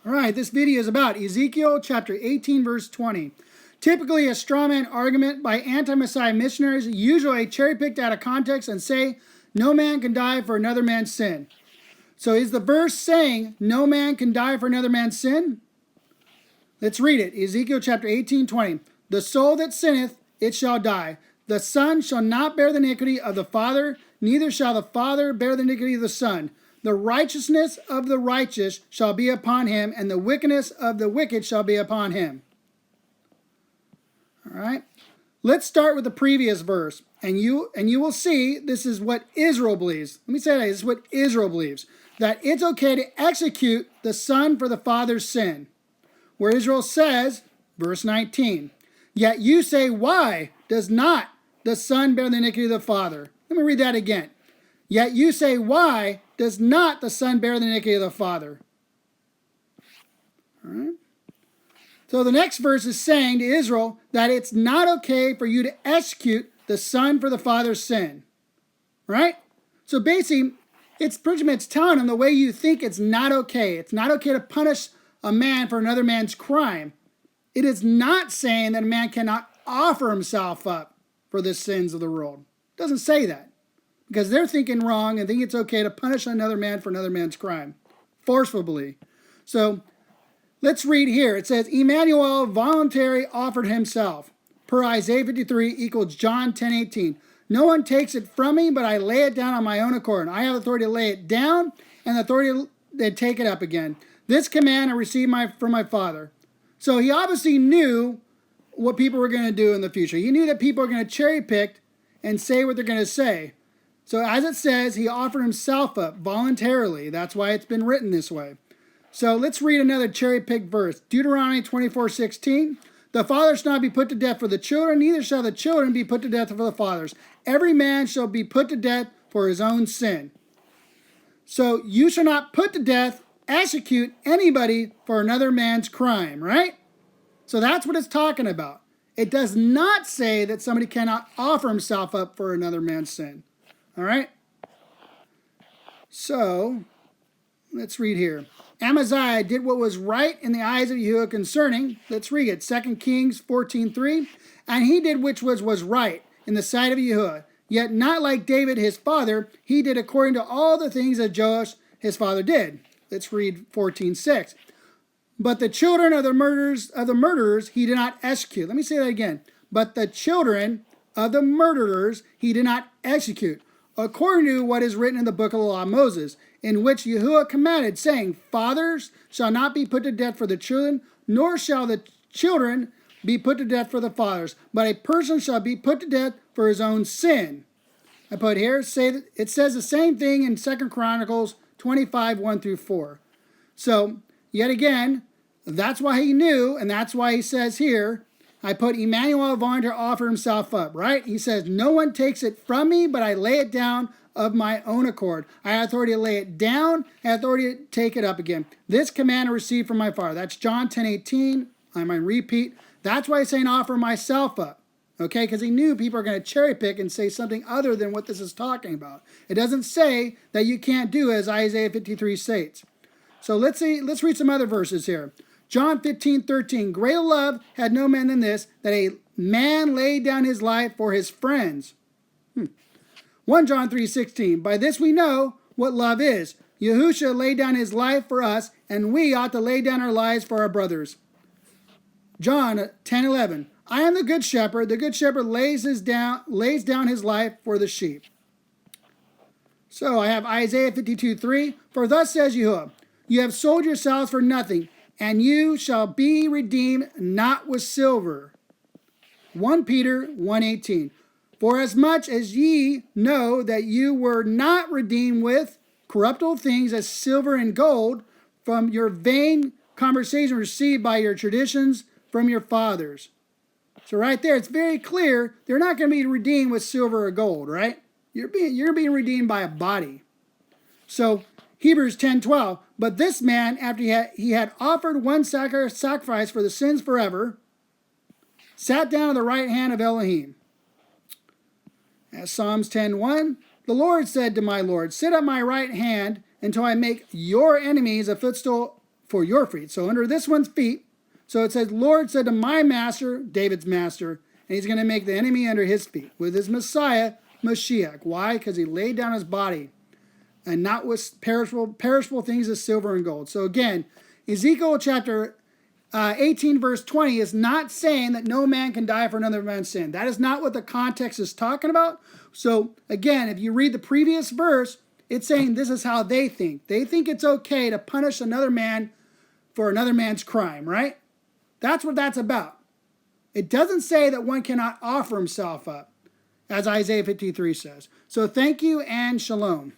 All right, this video is about Ezekiel chapter 18, verse 20. Typically a straw man argument by anti-Messiah missionaries, usually cherry-picked out of context and say, no man can die for another man's sin. So is the verse saying no man can die for another man's sin? Let's read it. Ezekiel chapter 18, 20. The soul that sinneth, it shall die. The son shall not bear the iniquity of the father, neither shall the father bear the iniquity of the son. The righteousness of the righteous shall be upon him, and the wickedness of the wicked shall be upon him. All right. Let's start with the previous verse, and you will see this is what Israel believes. Let me say that. This is what Israel believes, that it's okay to execute the son for the father's sin. Where Israel says, verse 19, yet you say, why does not the son bear the iniquity of the father? Let me read that again. Yet you say, why does not the son bear the iniquity of the father? All right. So the next verse is saying to Israel that it's not okay for you to execute the son for the father's sin. Right? So basically, it's pretty much telling them the way you think it's not okay. It's not okay to punish a man for another man's crime. It is not saying that a man cannot offer himself up for the sins of the world. It doesn't say that. Because they're thinking wrong and think it's okay to punish another man for another man's crime. Forcefully. So, let's read here. It says, Emmanuel voluntarily offered himself. Per Isaiah 53 equals John 10:18. No one takes it from me, but I lay it down on my own accord. I have authority to lay it down and the authority to take it up again. This command I received from my Father. So he obviously knew what people were going to do in the future. He knew that people are going to cherry pick and say what they're going to say. So as it says, he offered himself up voluntarily. That's why it's been written this way. So let's read another cherry-picked verse. Deuteronomy 24:16. The father shall not be put to death for the children, neither shall the children be put to death for the fathers. Every man shall be put to death for his own sin. So you shall not put to death, execute anybody for another man's crime, right? So that's what it's talking about. It does not say that somebody cannot offer himself up for another man's sin. All right? So, let's read here. Amaziah did what was right in the eyes of Yahuwah concerning, let's read it, 2 Kings 14:3, and he did which was right in the sight of Yahuwah, yet not like David his father, he did according to all the things that Joash his father did. Let's read 14:6. But the children of the murderers he did not execute. Let me say that again. But the children of the murderers he did not execute, according to what is written in the book of the law of Moses, in which Yahuwah commanded, saying, fathers shall not be put to death for the children, nor shall the children be put to death for the fathers, but a person shall be put to death for his own sin. I put here, it says the same thing in 2 Chronicles 25:1-4. So, yet again, that's why he knew, and that's why he says here, I put Emmanuel volunteer offer himself up, right? He says, no one takes it from me, but I lay it down of my own accord. I have authority to lay it down, I have authority to take it up again. This command I received from my Father. That's John 10:18. I'm going to repeat. That's why he's saying offer myself up. Okay, because he knew people are going to cherry pick and say something other than what this is talking about. It doesn't say that you can't do as Isaiah 53 states. So let's read some other verses here. John 15:13, greater love had no man than this, that a man laid down his life for his friends. 1 John 3:16, by this we know what love is. Yahushua laid down his life for us, and we ought to lay down our lives for our brothers. John 10:11, I am the good shepherd. The good shepherd lays down his life for the sheep. So I have Isaiah 52:3, for thus says Yahuwah, you have sold yourselves for nothing, and you shall be redeemed not with silver. 1 Peter 1:18. For as much as ye know that you were not redeemed with corruptible things as silver and gold from your vain conversation received by your traditions from your fathers. So right there, it's very clear they're not going to be redeemed with silver or gold, right? You're being redeemed by a body. So Hebrews 10:12, but this man, after he had offered one sacrifice for the sins forever, sat down at the right hand of Elohim. As Psalms 10:1, the Lord said to my Lord, sit at my right hand until I make your enemies a footstool for your feet. So under this one's feet, so it says, Lord said to my master, David's master, and he's going to make the enemy under his feet with his Messiah, Mashiach. Why? Because he laid down his body and not with perishable things as silver and gold. So again, Ezekiel chapter 18 verse 20 is not saying that no man can die for another man's sin. That is not what the context is talking about. So again, if you read the previous verse, it's saying this is how they think. They think it's okay to punish another man for another man's crime, right? That's what that's about. It doesn't say that one cannot offer himself up, as Isaiah 53 says. So thank you and shalom.